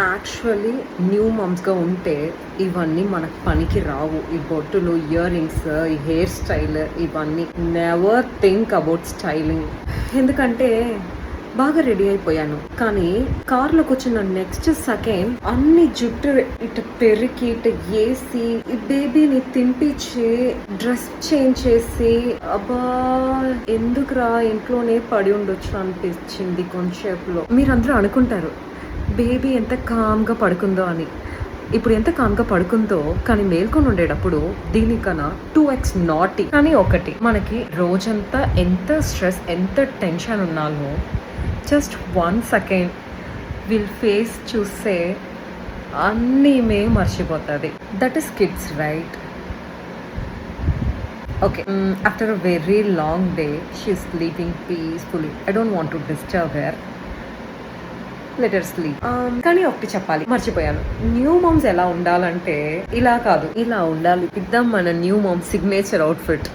Actually new మమ్స్గా ఉంటే ఇవన్నీ మనకు పనికి రావు. ఈ బొట్టులు, ఇయర్ రింగ్స్, ఈ హెయిర్ స్టైల్, ఇవన్నీ నెవర్ థింక్ అబౌట్ స్టైలింగ్. ఎందుకంటే బాగా రెడీ అయిపోయాను, కానీ కార్లోకి వచ్చిన నెక్స్ట్ సెకండ్ అన్ని జుట్టు ఇటు పెరికి ఇటు వేసి ఈ బేబీని తినిపించి డ్రెస్ చేంజ్ చేసి అబ్బా ఎందుకురా ఇంట్లోనే పడి ఉండొచ్చు అనిపించింది కొంచెంసేపులో. మీరందరూ అనుకుంటారు బేబీ ఎంత కామ్గా పడుకుందో అని. ఇప్పుడు ఎంత కామ్గా పడుకుందో, కానీ మేల్కొని ఉండేటప్పుడు దీనికన్నా 2x నాటి. కానీ ఒకటి, మనకి రోజంతా ఎంత స్ట్రెస్, ఎంత టెన్షన్ ఉన్నాలో జస్ట్ 1 సెకండ్ వీల్ ఫేస్ చూస్తే అన్నీ మర్చిపోతుంది. That is kids, right? Okay, after a very long day she is sleeping peacefully. I don't want to disturb her. Let her sleep. కానీ ఒకటి చెప్పాలి, మర్చిపోయాను. న్యూ మామ్స్ ఎలా ఉండాలంటే ఇలా కాదు, ఇలా ఉండాలి. ఇద్దాం మన న్యూ మామ్ సిగ్నేచర్ అవుట్ఫిట్.